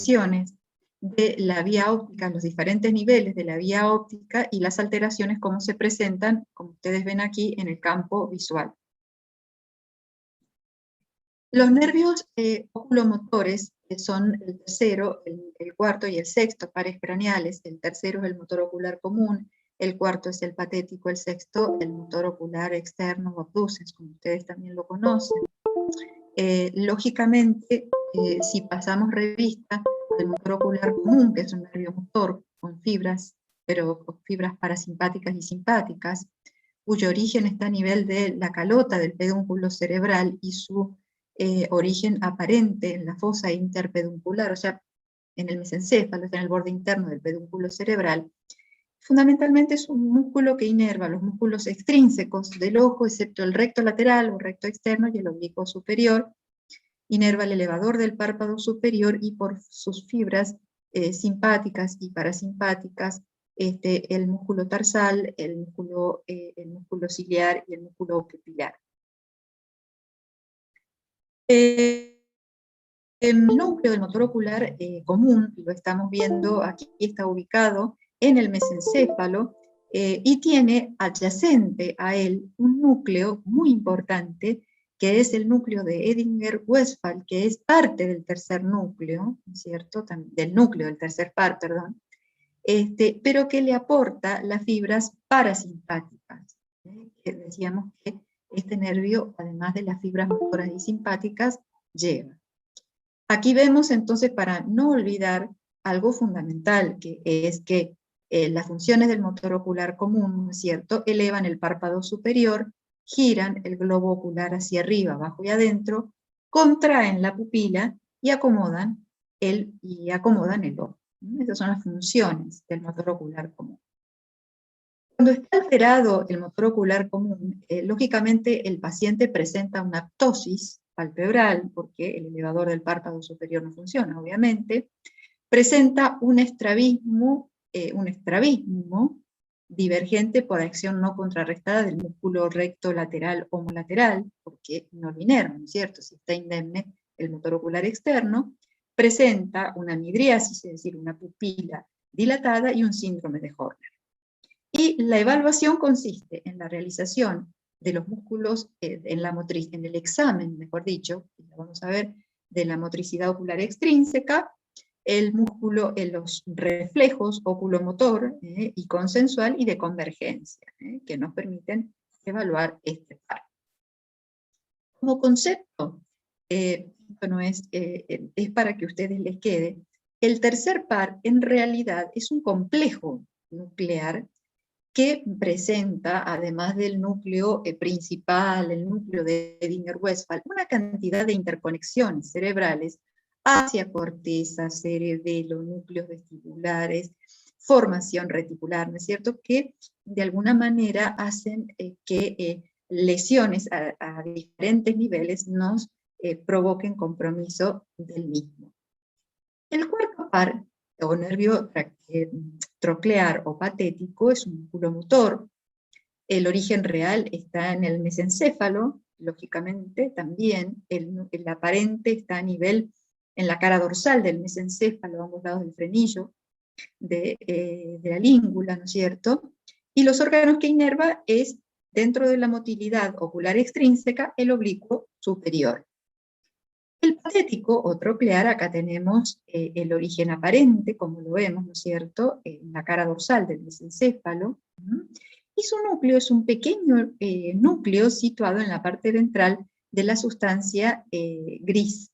lesiones de la vía óptica, los diferentes niveles de la vía óptica y las alteraciones como se presentan, como ustedes ven aquí, en el campo visual. Los nervios oculomotores, que son el tercero, el cuarto y el sexto pares craneales. El tercero es el motor ocular común, el cuarto es el patético, el sexto el motor ocular externo o abducens, como ustedes también lo conocen. Lógicamente, si pasamos revista al motor ocular común, que es un nervio motor con fibras, pero con fibras parasimpáticas y simpáticas, cuyo origen está a nivel de la calota del pedúnculo cerebral y su origen aparente en la fosa interpeduncular, o sea, en el mesencéfalo, en el borde interno del pedúnculo cerebral. Fundamentalmente es un músculo que inerva los músculos extrínsecos del ojo, excepto el recto lateral o recto externo y el oblicuo superior. Inerva el elevador del párpado superior y por sus fibras simpáticas y parasimpáticas, el músculo tarsal, el músculo ciliar y el músculo pupilar. El núcleo del motor ocular común, lo estamos viendo, aquí está ubicado en el mesencéfalo, y tiene adyacente a él un núcleo muy importante, que es el núcleo de Edinger-Westphal, que es parte del tercer núcleo, ¿cierto? Del núcleo del tercer par, perdón, pero que le aporta las fibras parasimpáticas. Que decíamos que este nervio, además de las fibras motoras y simpáticas, lleva. Aquí vemos entonces, para no olvidar, algo fundamental, que es que las funciones del motor ocular común, ¿no es cierto?, elevan el párpado superior, giran el globo ocular hacia arriba, abajo y adentro, contraen la pupila y acomodan el ojo. Esas son las funciones del motor ocular común. Cuando está alterado el motor ocular común, lógicamente el paciente presenta una ptosis palpebral, porque el elevador del párpado superior no funciona, obviamente. Presenta un estrabismo divergente por acción no contrarrestada del músculo recto lateral homolateral, porque no lo inerva, ¿no es cierto? Si está indemne el motor ocular externo. Presenta una midriasis, es decir, una pupila dilatada, y un síndrome de Horner. Y la evaluación consiste en la realización de los músculos, en el examen, mejor dicho, vamos a ver, de la motricidad ocular extrínseca, el músculo, los reflejos oculomotor y consensual y de convergencia, que nos permiten evaluar este par. Como concepto, bueno, es para que a ustedes les quede, el tercer par en realidad es un complejo nuclear que presenta, además del núcleo principal, el núcleo de Edinger-Westphal, una cantidad de interconexiones cerebrales hacia corteza, cerebelo, núcleos vestibulares, formación reticular, ¿no es cierto?, que de alguna manera hacen que lesiones a diferentes niveles nos provoquen compromiso del mismo. El cuarto par, o nervio troclear o patético, es un músculo motor. El origen real está en el mesencéfalo, lógicamente también. El aparente está a nivel, en la cara dorsal del mesencéfalo, a ambos lados del frenillo, de la língula, ¿no es cierto? Y los órganos que inerva es, dentro de la motilidad ocular extrínseca, el oblicuo superior. El patético o troclear, acá tenemos el origen aparente, como lo vemos, ¿no es cierto?, en la cara dorsal del mesencéfalo, y su núcleo es un pequeño núcleo situado en la parte ventral de la sustancia gris,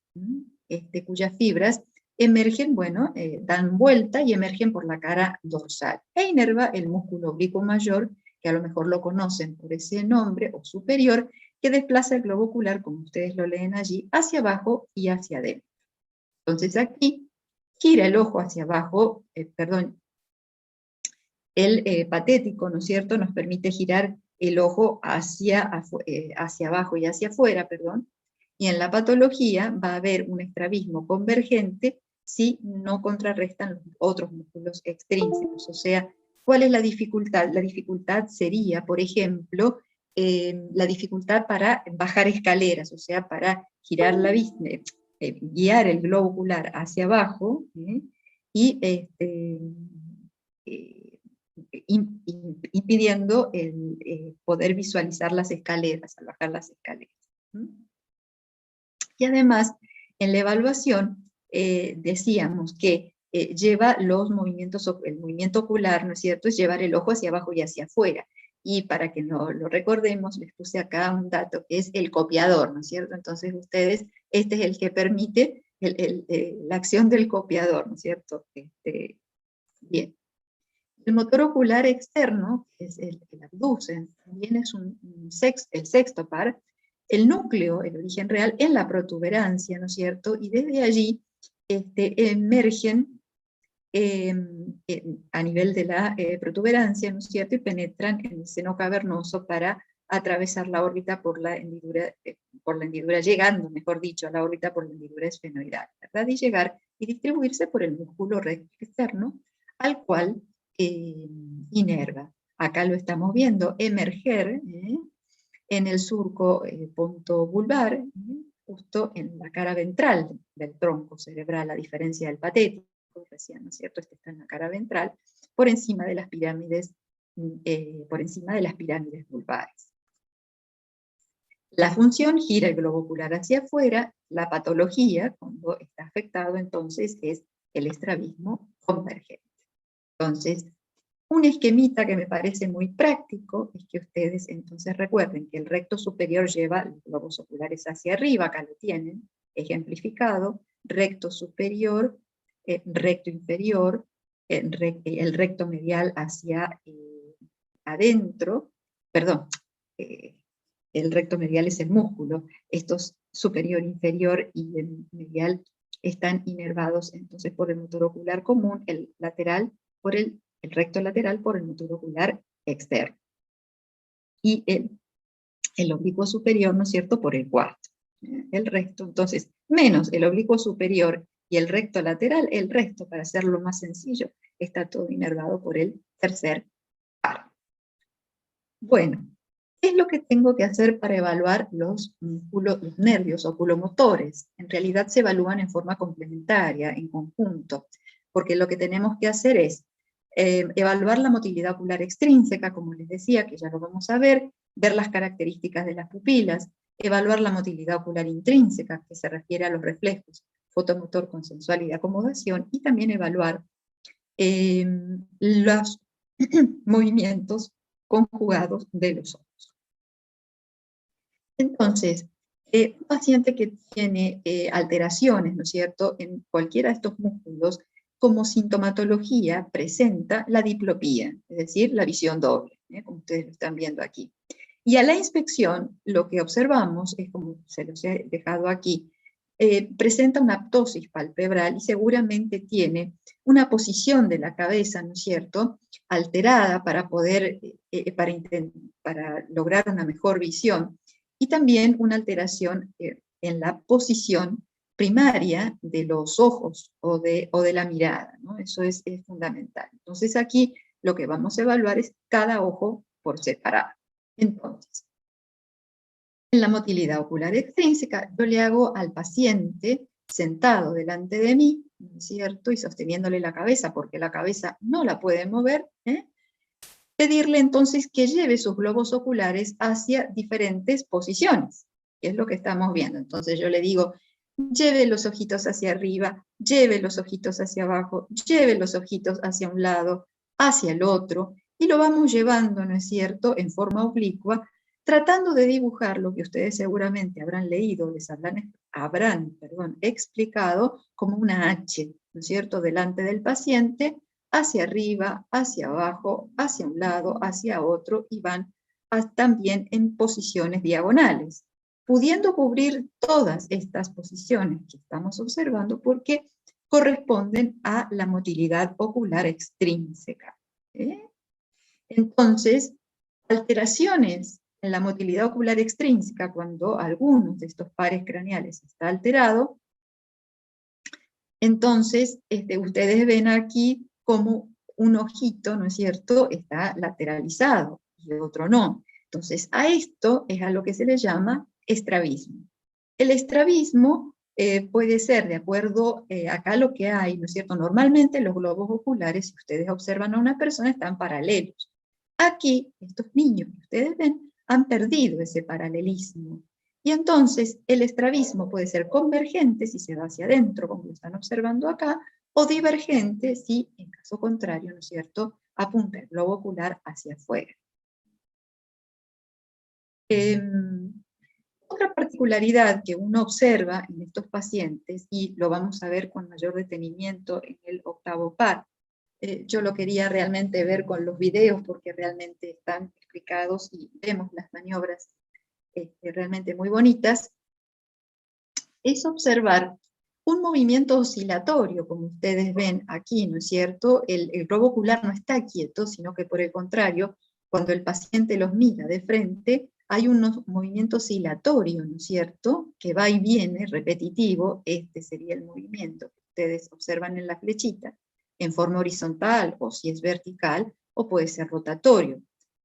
cuyas fibras emergen, bueno, dan vuelta y emergen por la cara dorsal, e inerva el músculo oblicuo mayor, que a lo mejor lo conocen por ese nombre, o superior, que desplaza el globo ocular, como ustedes lo leen allí, hacia abajo y hacia adentro. Entonces aquí gira el ojo hacia abajo, el patético, ¿no es cierto?, nos permite girar el ojo hacia abajo y hacia afuera, y en la patología va a haber un estrabismo convergente si no contrarrestan los otros músculos extrínsecos. O sea, ¿cuál es la dificultad? La dificultad sería, por ejemplo, la dificultad para bajar escaleras, o sea, para girar la vista, guiar el globo ocular hacia abajo, y impidiendo el poder visualizar las escaleras, al bajar las escaleras. Y además, en la evaluación, decíamos que lleva los movimientos, el movimiento ocular, ¿no es cierto?, es llevar el ojo hacia abajo y hacia afuera. Y para que no lo recordemos, les puse acá un dato que es el copiador, ¿no es cierto? Entonces ustedes, este es el que permite la acción del copiador, ¿no es cierto? Bien. El motor ocular externo, que es el abducen, también es el sexto par, el núcleo, el origen real, en la protuberancia, ¿no es cierto? Y desde allí emergen a nivel de la protuberancia, ¿no es cierto? Y penetran en el seno cavernoso para atravesar la órbita por la hendidura, llegando, mejor dicho, a la órbita por la hendidura esfenoidal, ¿verdad? Y llegar y distribuirse por el músculo recto externo, al cual inerva. Acá lo estamos viendo emerger en el surco pontobulbar, justo en la cara ventral del tronco cerebral, a diferencia del patético, recién, ¿no es cierto? Este está en la cara ventral, por encima de las pirámides, vulvares. La función gira el globo ocular hacia afuera, la patología, cuando está afectado, entonces, es el estrabismo convergente. Entonces, un esquemita que me parece muy práctico es que ustedes entonces recuerden que el recto superior lleva los globos oculares hacia arriba, acá lo tienen, ejemplificado, recto superior, recto inferior, el recto medial hacia adentro, perdón, el recto medial es el músculo, estos superior, inferior y el medial están inervados entonces por el motor ocular común, el lateral por el recto lateral por el motor ocular externo. Y el oblicuo superior, ¿no es cierto?, por el cuarto. El resto, entonces, menos el oblicuo superior y el recto lateral, el resto, para hacerlo más sencillo, está todo inervado por el tercer par. Bueno, ¿qué es lo que tengo que hacer para evaluar los nervios oculomotores? En realidad se evalúan en forma complementaria, en conjunto, porque lo que tenemos que hacer es evaluar la motilidad ocular extrínseca, como les decía, que ya lo vamos a ver las características de las pupilas, evaluar la motilidad ocular intrínseca, que se refiere a los reflejos fotomotor consensual y de acomodación, y también evaluar los movimientos conjugados de los ojos. Entonces, un paciente que tiene alteraciones, ¿no es cierto?, en cualquiera de estos músculos, como sintomatología presenta la diplopía, es decir, la visión doble, como ustedes lo están viendo aquí. Y a la inspección, lo que observamos es, como se los he dejado aquí, presenta una ptosis palpebral y seguramente tiene una posición de la cabeza, ¿no es cierto?, alterada para poder, para lograr una mejor visión, y también una alteración en la posición primaria de los ojos o de la mirada, ¿no? Eso es fundamental. Entonces aquí lo que vamos a evaluar es cada ojo por separado. Entonces, en la motilidad ocular extrínseca, yo le hago al paciente sentado delante de mí, ¿no es cierto?, y sosteniéndole la cabeza, porque la cabeza no la puede mover, pedirle entonces que lleve sus globos oculares hacia diferentes posiciones, que es lo que estamos viendo. Entonces yo le digo, lleve los ojitos hacia arriba, lleve los ojitos hacia abajo, lleve los ojitos hacia un lado, hacia el otro, y lo vamos llevando, ¿no es cierto?, en forma oblicua, tratando de dibujar lo que ustedes seguramente habrán leído, les habrán explicado como una H, ¿no es cierto?, delante del paciente, hacia arriba, hacia abajo, hacia un lado, hacia otro, y van también en posiciones diagonales, pudiendo cubrir todas estas posiciones que estamos observando porque corresponden a la motilidad ocular extrínseca. Entonces, alteraciones en la motilidad ocular extrínseca, cuando alguno de estos pares craneales está alterado, entonces ustedes ven aquí como un ojito, ¿no es cierto?, está lateralizado y el otro no. Entonces, a esto es a lo que se le llama estrabismo. El estrabismo puede ser, de acuerdo, acá lo que hay, ¿no es cierto? Normalmente los globos oculares, si ustedes observan a una persona, están paralelos. Aquí, estos niños que ustedes ven, han perdido ese paralelismo. Y entonces, el estrabismo puede ser convergente si se va hacia adentro, como lo están observando acá, o divergente si, en caso contrario, ¿no es cierto?, apunta el globo ocular hacia afuera. Otra particularidad que uno observa en estos pacientes, y lo vamos a ver con mayor detenimiento en el octavo par, yo lo quería realmente ver con los videos porque realmente están explicados y vemos las maniobras realmente muy bonitas, es observar un movimiento oscilatorio, como ustedes ven aquí, ¿no es cierto? El globo ocular no está quieto, sino que por el contrario, cuando el paciente los mira de frente, hay un movimiento oscilatorio, ¿no es cierto?, que va y viene, repetitivo. Este sería el movimiento que ustedes observan en la flechita, en forma horizontal, o si es vertical, o puede ser rotatorio.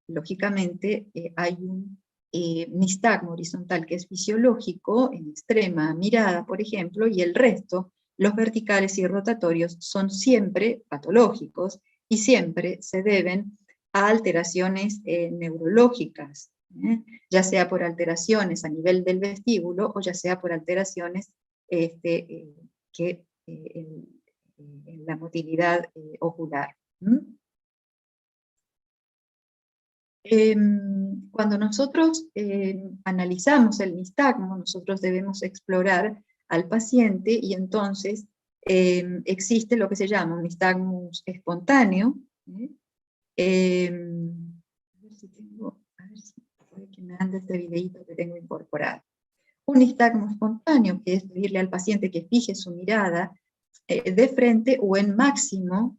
Lógicamente, hay un nistagmo horizontal que es fisiológico, en extrema mirada, por ejemplo, y el resto, los verticales y rotatorios, son siempre patológicos y siempre se deben a alteraciones neurológicas, ya sea por alteraciones a nivel del vestíbulo o ya sea por alteraciones en la motilidad ocular. Cuando nosotros analizamos el nistagmo, nosotros debemos explorar al paciente y entonces existe lo que se llama un nistagmus espontáneo. A ver si puede que me ande este videito que tengo incorporado. Un nistagmo espontáneo, que es pedirle al paciente que fije su mirada de frente o en máximo,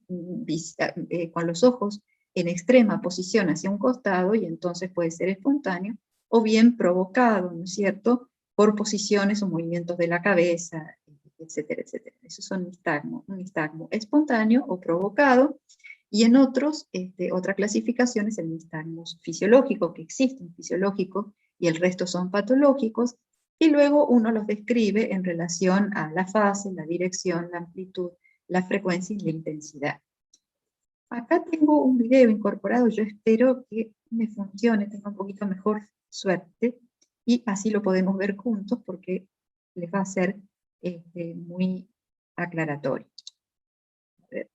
con los ojos en extrema posición hacia un costado, y entonces puede ser espontáneo, o bien provocado, ¿no es cierto?, por posiciones o movimientos de la cabeza, etcétera, etcétera. Esos son un nistagmo espontáneo o provocado, y en otros, otra clasificación es el nistagmo fisiológico, que existe un fisiológico y el resto son patológicos, y luego uno los describe en relación a la fase, la dirección, la amplitud, la frecuencia y la intensidad. Acá tengo un video incorporado, yo espero que me funcione, tenga un poquito mejor suerte, y así lo podemos ver juntos porque les va a ser muy aclaratorio. A ver.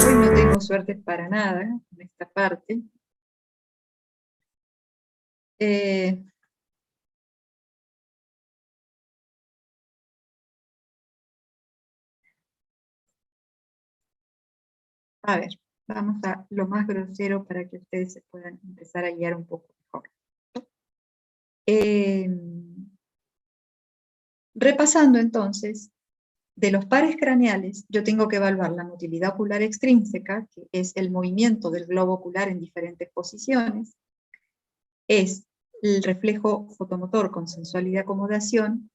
Hoy no tengo suerte para nada en esta parte. A ver, vamos a lo más grosero para que ustedes se puedan empezar a guiar un poco mejor. Repasando entonces, de los pares craneales, yo tengo que evaluar la motilidad ocular extrínseca, que es el movimiento del globo ocular en diferentes posiciones, es el reflejo fotomotor con sensualidad y acomodación,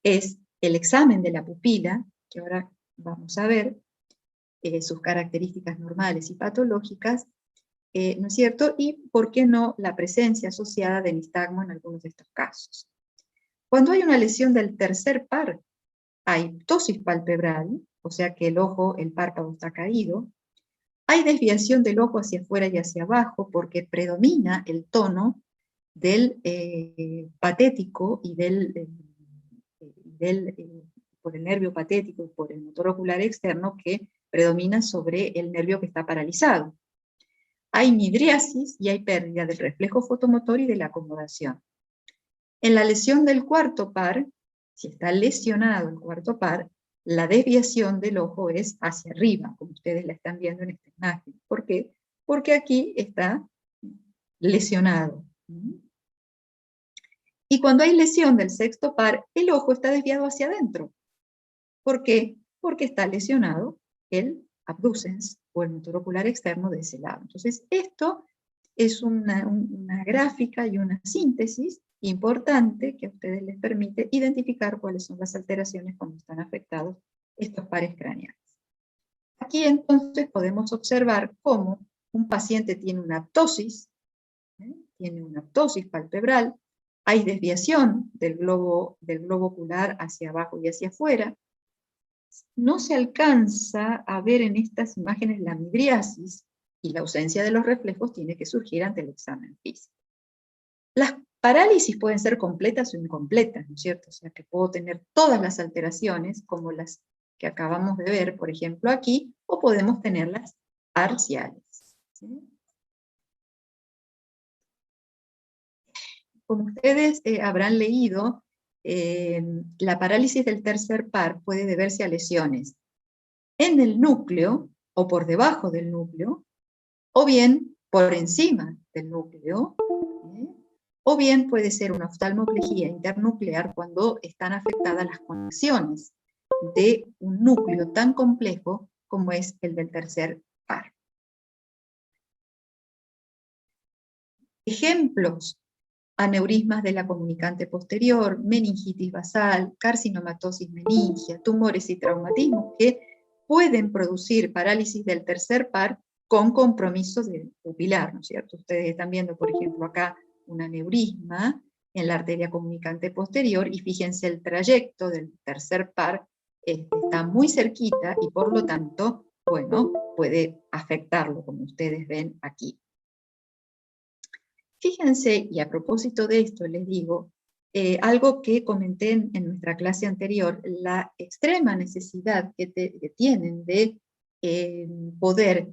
es el examen de la pupila, que ahora vamos a ver, sus características normales y patológicas, ¿no es cierto? Y, ¿por qué no?, la presencia asociada de nistagmo en algunos de estos casos. Cuando hay una lesión del tercer par, hay ptosis palpebral, o sea que el ojo, el párpado está caído, hay desviación del ojo hacia afuera y hacia abajo porque predomina el tono del patético y por el nervio patético y por el motor ocular externo que predomina sobre el nervio que está paralizado. Hay midriasis y hay pérdida del reflejo fotomotor y de la acomodación. En la lesión del cuarto par, si está lesionado el cuarto par, la desviación del ojo es hacia arriba, como ustedes la están viendo en esta imagen. ¿Por qué? Porque aquí está lesionado. Y cuando hay lesión del sexto par, el ojo está desviado hacia adentro. ¿Por qué? porque está lesionado el abducens o el motor ocular externo de ese lado. Entonces, esto es una gráfica y una síntesis importante que a ustedes les permite identificar cuáles son las alteraciones cuando están afectados estos pares craneales. Aquí entonces podemos observar cómo un paciente tiene una ptosis, tiene una ptosis palpebral, hay desviación del globo ocular hacia abajo y hacia afuera. No se alcanza a ver en estas imágenes la midriasis, y la ausencia de los reflejos tiene que surgir ante el examen físico. Las parálisis pueden ser completas o incompletas, ¿no es cierto? O sea que puedo tener todas las alteraciones, como las que acabamos de ver, por ejemplo, aquí, o podemos tenerlas parciales, ¿sí? Como ustedes habrán leído, la parálisis del tercer par puede deberse a lesiones en el núcleo o por debajo del núcleo, o bien por encima del núcleo, o bien puede ser una oftalmoplegia internuclear cuando están afectadas las conexiones de un núcleo tan complejo como es el del tercer par. Ejemplos: aneurismas de la comunicante posterior, meningitis basal, carcinomatosis meningia, tumores y traumatismos que pueden producir parálisis del tercer par con compromiso del pupilar, ¿no es cierto? Ustedes están viendo, por ejemplo, acá un aneurisma en la arteria comunicante posterior, y fíjense el trayecto del tercer par, está muy cerquita y por lo tanto, bueno, puede afectarlo, como ustedes ven aquí. Fíjense, y a propósito de esto les digo, algo que comenté en nuestra clase anterior, la extrema necesidad que tienen de poder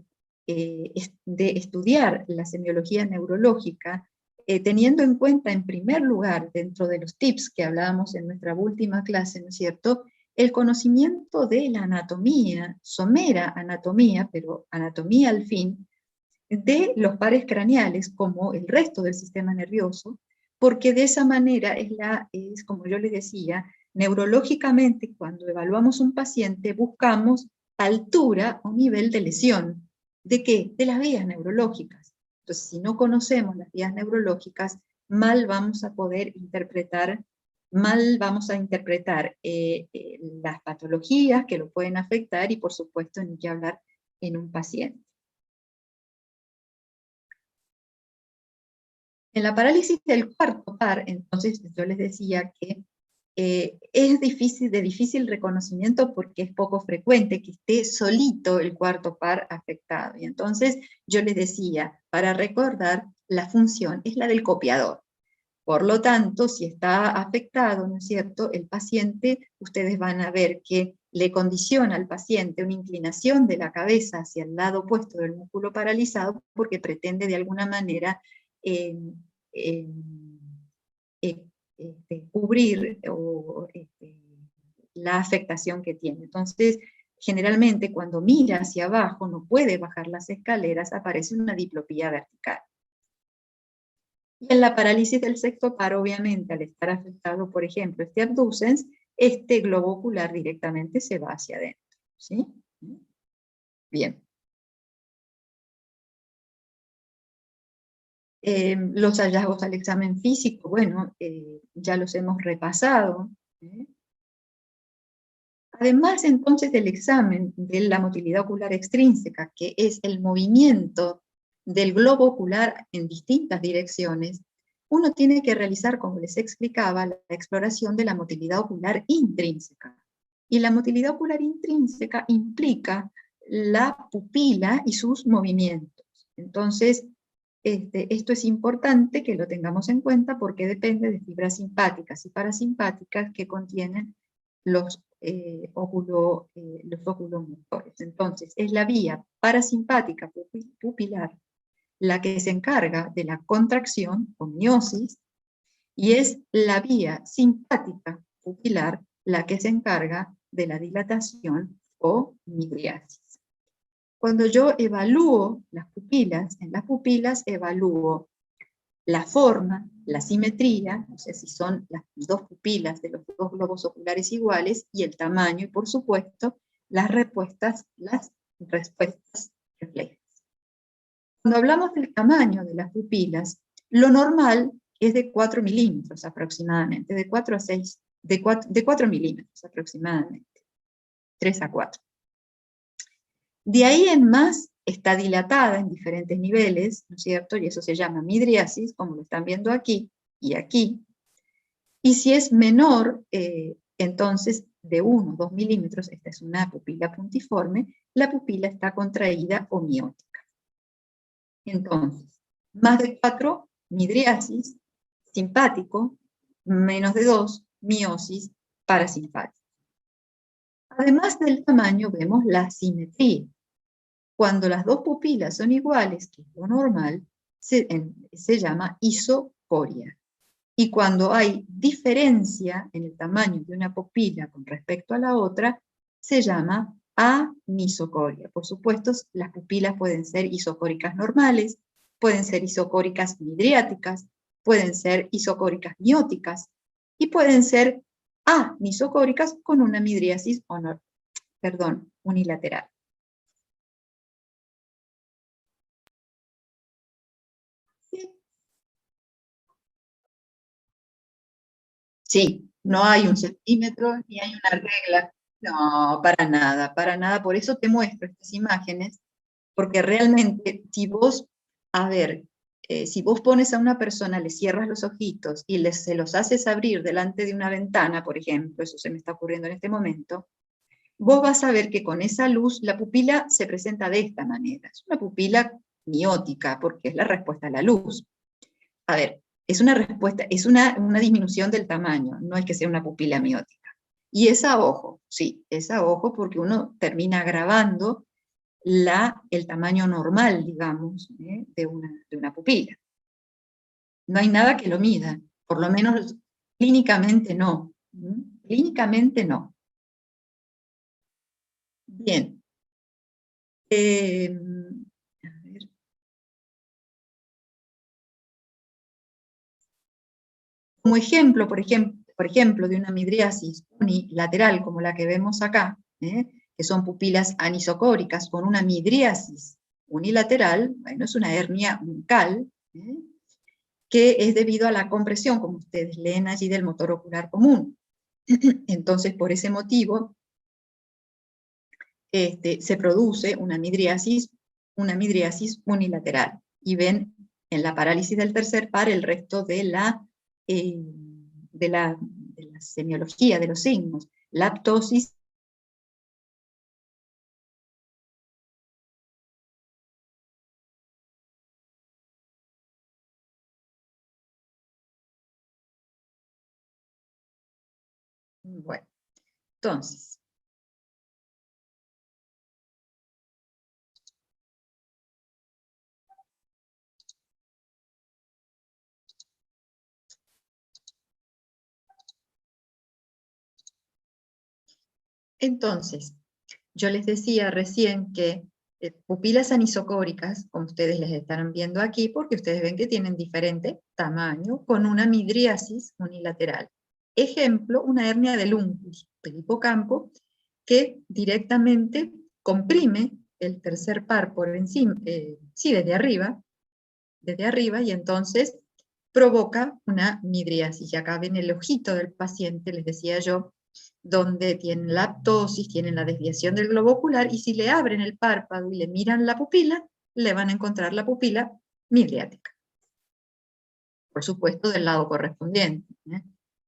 de estudiar la semiología neurológica, teniendo en cuenta en primer lugar, dentro de los tips que hablábamos en nuestra última clase, ¿no es cierto?, el conocimiento de la anatomía, somera anatomía, pero anatomía al fin, de los pares craneales como el resto del sistema nervioso, porque de esa manera es como yo les decía, neurológicamente cuando evaluamos un paciente buscamos altura o nivel de lesión. ¿De qué? De las vías neurológicas. Entonces, si no conocemos las vías neurológicas, mal vamos a interpretar las patologías que lo pueden afectar, y por supuesto ni que hablar en un paciente. En la parálisis del cuarto par, entonces yo les decía que es de difícil reconocimiento porque es poco frecuente que esté solito el cuarto par afectado. Y entonces yo les decía, para recordar, la función es la del copiador. Por lo tanto, si está afectado, ¿no es cierto?, el paciente, ustedes van a ver que le condiciona al paciente una inclinación de la cabeza hacia el lado opuesto del músculo paralizado, porque pretende de alguna manera cubrir la afectación que tiene. Entonces, generalmente cuando mira hacia abajo, no puede bajar las escaleras, aparece una diplopía vertical. Y en la parálisis del sexto par, obviamente, al estar afectado, por ejemplo, este abducens, este globo ocular directamente se va hacia adentro, ¿sí? Bien. Los hallazgos al examen físico, bueno, ya los hemos repasado. Además, entonces, del examen de la motilidad ocular extrínseca, que es el movimiento del globo ocular en distintas direcciones, uno tiene que realizar, como les explicaba, la exploración de la motilidad ocular intrínseca. Y la motilidad ocular intrínseca implica la pupila y sus movimientos. Entonces, esto es importante que lo tengamos en cuenta porque depende de fibras simpáticas y parasimpáticas que contienen los oculomotores. Entonces, es la vía parasimpática pupilar la que se encarga de la contracción o miosis, y es la vía simpática pupilar la que se encarga de la dilatación o midriasis. Cuando yo evalúo las pupilas, en las pupilas evalúo la forma, la simetría, o sea, si son las dos pupilas de los dos globos oculares iguales, y el tamaño, y por supuesto, las respuestas reflejas. Cuando hablamos del tamaño de las pupilas, lo normal es de 4 milímetros aproximadamente, de 4 a 6, de 4 milímetros aproximadamente, 3 a 4. De ahí en más está dilatada en diferentes niveles, ¿no es cierto? Y eso se llama midriasis, como lo están viendo aquí y aquí. Y si es menor, entonces de 1 o 2 milímetros, esta es una pupila puntiforme, la pupila está contraída o miótica. Entonces, más de 4, midriasis, simpático, menos de 2, miosis, parasimpático. Además del tamaño, vemos la simetría. Cuando las dos pupilas son iguales, que es lo normal, se llama isocoria. Y cuando hay diferencia en el tamaño de una pupila con respecto a la otra, se llama anisocoria. Por supuesto, las pupilas pueden ser isocóricas normales, pueden ser isocóricas midriáticas, pueden ser isocóricas mióticas, y pueden ser anisocóricas con una midriasis unilateral. Sí, no hay un centímetro ni hay una regla. No, para nada. Por eso te muestro estas imágenes, porque realmente si vos, si vos pones a una persona, le cierras los ojitos y se los haces abrir delante de una ventana, por ejemplo, eso se me está ocurriendo en este momento, vos vas a ver que con esa luz la pupila se presenta de esta manera. Es una pupila miótica, porque es la respuesta a la luz. A ver, es una respuesta, es una disminución del tamaño, no es que sea una pupila miótica. Y es a ojo, sí, es a ojo porque uno termina grabando el tamaño normal, digamos, de una pupila. No hay nada que lo mida, por lo menos clínicamente no. Clínicamente no. Bien. A ver. Como ejemplo, por ejemplo, de una midriasis unilateral como la que vemos acá, que son pupilas anisocóricas con una midriasis unilateral, bueno, es una hernia uncal, que es debido a la compresión, como ustedes leen allí, del motor ocular común. Entonces, por ese motivo, se produce una midriasis unilateral. Y ven en la parálisis del tercer par el resto de la semiología, de los signos. La ptosis. Bueno, entonces. Entonces, yo les decía recién que pupilas anisocóricas, como ustedes les estarán viendo aquí, porque ustedes ven que tienen diferente tamaño, con una midriasis unilateral. Ejemplo, una hernia del uncus, del hipocampo, que directamente comprime el tercer par por encima, sí, desde arriba, y entonces provoca una midriasis. Y acá ven el ojito del paciente, les decía yo, donde tienen la ptosis, tienen la desviación del globo ocular, y si le abren el párpado y le miran la pupila, le van a encontrar la pupila midriática. Por supuesto, del lado correspondiente.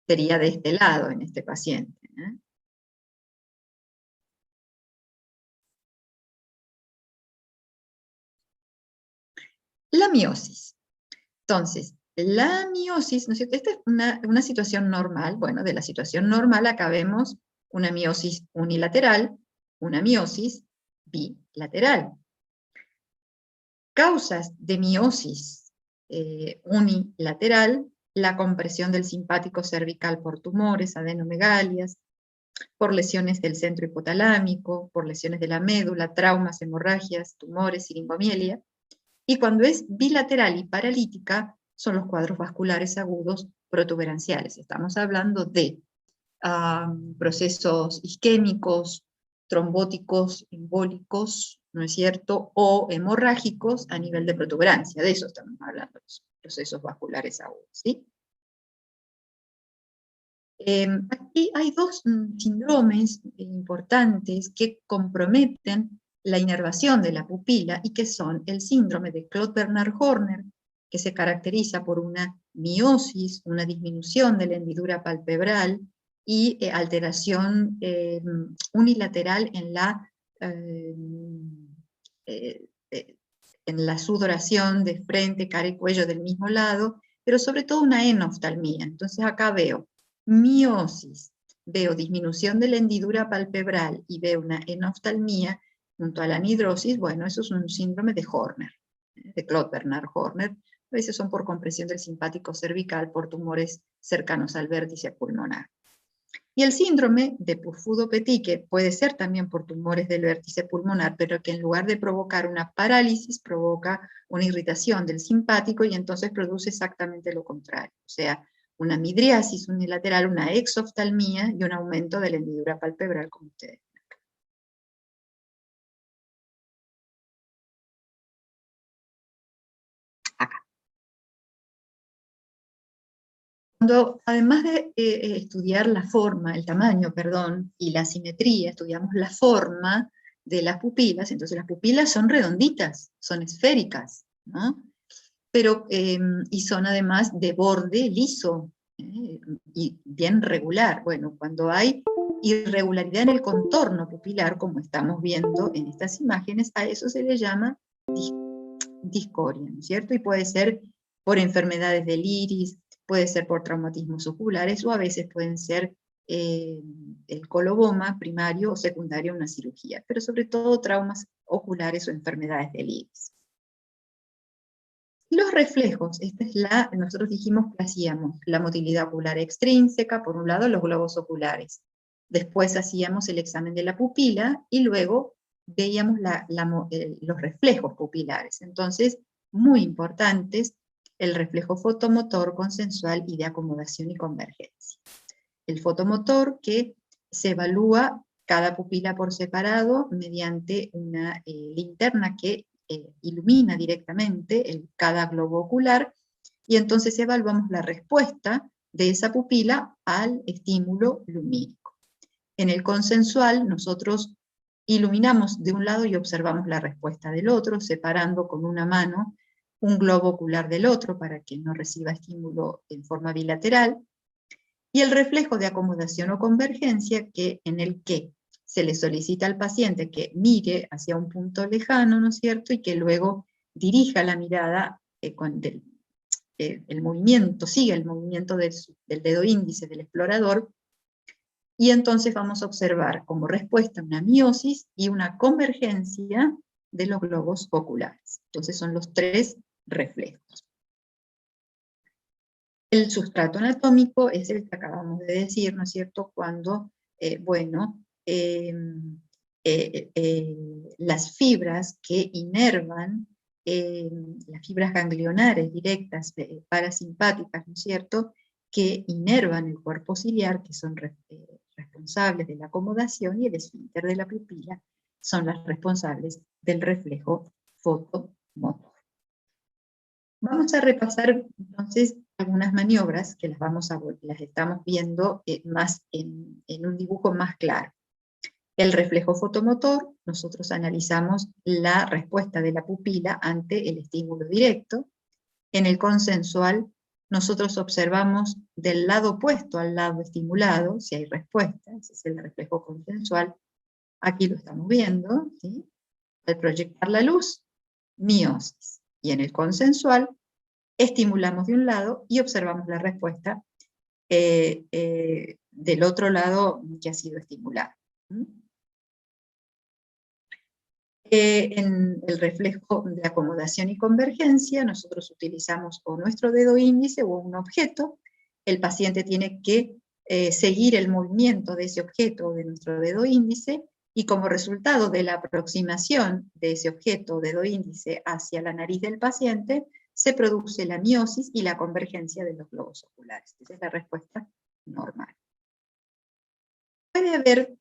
Sería de este lado en este paciente. La miosis. Entonces, la miosis, ¿no es cierto? Esta es una situación normal. Bueno, de la situación normal acá vemos una miosis unilateral, una miosis bilateral. Causas de miosis unilateral: la compresión del simpático cervical por tumores, adenomegalias, por lesiones del centro hipotalámico, por lesiones de la médula, traumas, hemorragias, tumores, siringomielia. Y cuando es bilateral y paralítica, son los cuadros vasculares agudos protuberanciales. Estamos hablando de procesos isquémicos, trombóticos, embólicos, ¿no es cierto?, o hemorrágicos a nivel de protuberancia. De eso estamos hablando, los procesos vasculares agudos, ¿sí? Aquí hay dos síndromes importantes que comprometen la inervación de la pupila y que son el síndrome de Claude-Bernard-Horner, que se caracteriza por una miosis, una disminución de la hendidura palpebral y alteración unilateral en la sudoración de frente, cara y cuello del mismo lado, pero sobre todo una enoftalmía. Entonces acá veo miosis, veo disminución de la hendidura palpebral y veo una enoftalmía junto a la anhidrosis. Bueno, eso es un síndrome de Horner, de Claude-Bernard-Horner. A veces son por compresión del simpático cervical por tumores cercanos al vértice pulmonar. Y el síndrome de Purfudo-Petit, que puede ser también por tumores del vértice pulmonar, pero que en lugar de provocar una parálisis, provoca una irritación del simpático y entonces produce exactamente lo contrario. O sea, una midriasis unilateral, una exoftalmía y un aumento de la hendidura palpebral, como ustedes ven acá. Cuando, además de estudiar la forma, el tamaño, perdón, y la simetría, estudiamos la forma de las pupilas, entonces las pupilas son redonditas, son esféricas, ¿no? Pero, y son además de borde liso, y bien regular. Bueno, cuando hay irregularidad en el contorno pupilar, como estamos viendo en estas imágenes, a eso se le llama discoria, ¿no es cierto? Y puede ser por enfermedades del iris, puede ser por traumatismos oculares, o a veces pueden ser el coloboma primario o secundario a una cirugía, pero sobre todo traumas oculares o enfermedades del iris. Los reflejos, nosotros dijimos que hacíamos la motilidad ocular extrínseca, por un lado los globos oculares, después hacíamos el examen de la pupila y luego veíamos los reflejos pupilares. Entonces, muy importantes, el reflejo fotomotor, consensual y de acomodación y convergencia. El fotomotor, que se evalúa cada pupila por separado mediante una linterna que ilumina directamente cada globo ocular, y entonces evaluamos la respuesta de esa pupila al estímulo lumínico. En el consensual, nosotros iluminamos de un lado y observamos la respuesta del otro, separando con una mano un globo ocular del otro para que no reciba estímulo en forma bilateral, y el reflejo de acomodación o convergencia, en el que se le solicita al paciente que mire hacia un punto lejano, ¿no es cierto?, y que luego dirija la mirada el movimiento, siga el movimiento del dedo índice del explorador, y entonces vamos a observar como respuesta una miosis y una convergencia de los globos oculares. Entonces son los tres reflejos. El sustrato anatómico es el que acabamos de decir, ¿no es cierto?, cuando, las fibras que inervan, las fibras ganglionares directas parasimpáticas, ¿no es cierto?, que inervan el cuerpo ciliar, que son responsables de la acomodación, y el esfínter de la pupila son las responsables del reflejo fotomotor. Vamos a repasar entonces algunas maniobras que las estamos viendo más en un dibujo más claro. El reflejo fotomotor, nosotros analizamos la respuesta de la pupila ante el estímulo directo. En el consensual, nosotros observamos del lado opuesto al lado estimulado, si hay respuesta, ese es el reflejo consensual. Aquí lo estamos viendo, ¿sí? Al proyectar la luz, miosis. Y en el consensual, estimulamos de un lado y observamos la respuesta del otro lado que ha sido estimulado. En el reflejo de acomodación y convergencia, nosotros utilizamos o nuestro dedo índice o un objeto. El paciente tiene que seguir el movimiento de ese objeto o de nuestro dedo índice, y como resultado de la aproximación de ese objeto o dedo índice hacia la nariz del paciente, se produce la miosis y la convergencia de los globos oculares. Esa es la respuesta normal. Puede haber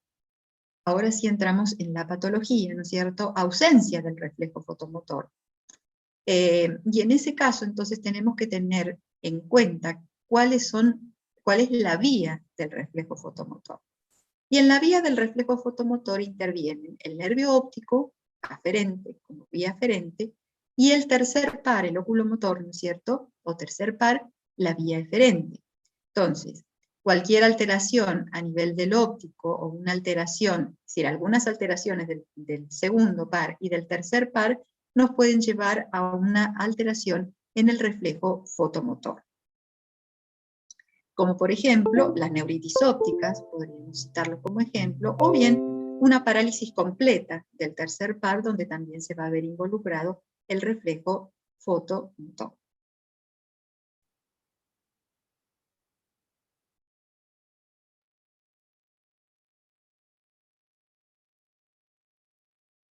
Ahora sí entramos en la patología, ¿no es cierto? Ausencia del reflejo fotomotor. Y en ese caso, entonces, tenemos que tener en cuenta cuál es la vía del reflejo fotomotor. Y en la vía del reflejo fotomotor intervienen el nervio óptico aferente, como vía aferente, y el tercer par, el oculomotor, ¿no es cierto? O tercer par, la vía eferente. Entonces, cualquier alteración a nivel del óptico o una alteración, es decir, algunas alteraciones del segundo par y del tercer par, nos pueden llevar a una alteración en el reflejo fotomotor. Como por ejemplo las neuritis ópticas, podríamos citarlo como ejemplo, o bien una parálisis completa del tercer par, donde también se va a ver involucrado el reflejo fotomotor.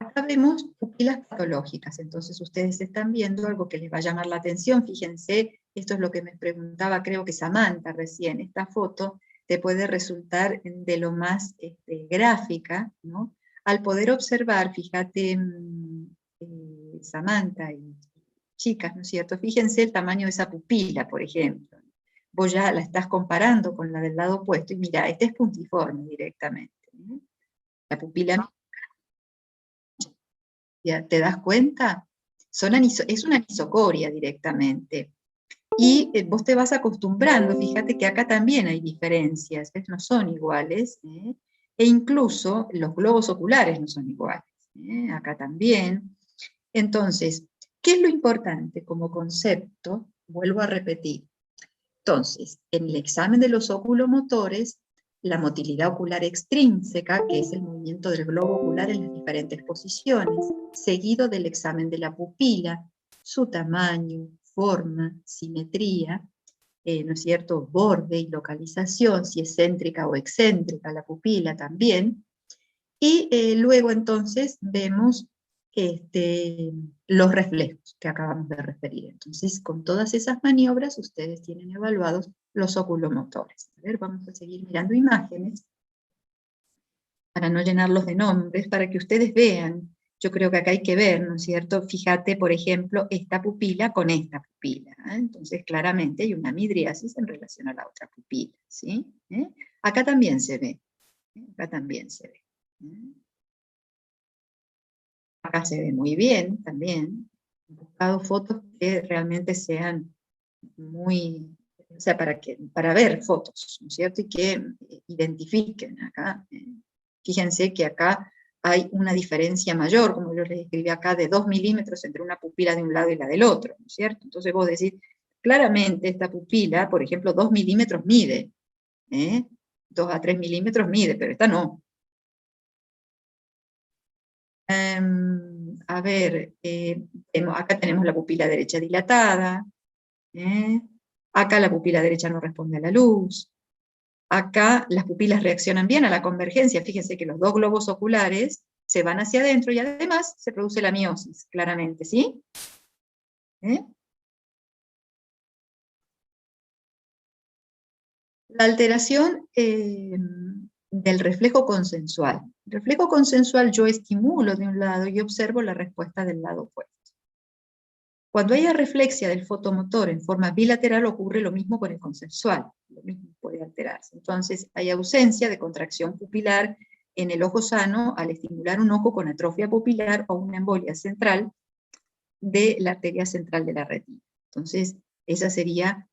Acá vemos pupilas patológicas, entonces ustedes están viendo algo que les va a llamar la atención. Fíjense, esto es lo que me preguntaba, creo que Samantha recién, esta foto te puede resultar de lo más gráfica, ¿no? Al poder observar, fíjate, Samantha y chicas, ¿no es cierto? Fíjense el tamaño de esa pupila, por ejemplo. Vos ya la estás comparando con la del lado opuesto, y mira, esta es puntiforme directamente, ¿no? La pupila, ¿te das cuenta? Es una anisocoria directamente. Y vos te vas acostumbrando, fíjate que acá también hay diferencias, ¿ves? No son iguales, ¿eh? E incluso los globos oculares no son iguales, ¿eh? Acá también. Entonces, ¿qué es lo importante como concepto? Vuelvo a repetir. Entonces, en el examen de los oculomotores, la motilidad ocular extrínseca, que es el movimiento del globo ocular en las diferentes posiciones, seguido del examen de la pupila, su tamaño, forma, simetría, ¿no es cierto?, borde y localización, si es céntrica o excéntrica la pupila también, y luego entonces vemos los reflejos que acabamos de referir. Entonces, con todas esas maniobras, ustedes tienen evaluados los oculomotores. A ver, vamos a seguir mirando imágenes para no llenarlos de nombres, para que ustedes vean. Yo creo que acá hay que ver, ¿no es cierto? Fíjate, por ejemplo, esta pupila con esta pupila, ¿eh? Entonces, claramente hay una midriasis en relación a la otra pupila, ¿sí? Acá también se ve, acá también se ve. Acá se ve muy bien también. He buscado fotos que realmente sean muy, o sea, para ver fotos, ¿no es cierto? Y que identifiquen acá. Fíjense que acá hay una diferencia mayor, como yo les escribí acá, de 2 milímetros entre una pupila de un lado y la del otro, ¿no es cierto? Entonces vos decís, claramente esta pupila, por ejemplo, 2 milímetros mide, 2 a 3 milímetros mide, pero esta no. A ver, acá tenemos la pupila derecha dilatada, acá la pupila derecha no responde a la luz, acá las pupilas reaccionan bien a la convergencia, fíjense que los dos globos oculares se van hacia adentro y además se produce la miosis, claramente, ¿sí? La alteración del reflejo consensual. El reflejo consensual yo estimulo de un lado y observo la respuesta del lado opuesto. Cuando hay arreflexia del fotomotor en forma bilateral ocurre lo mismo con el consensual, lo mismo puede alterarse. Entonces hay ausencia de contracción pupilar en el ojo sano al estimular un ojo con atrofia pupilar o una embolia central de la arteria central de la retina. Entonces esa sería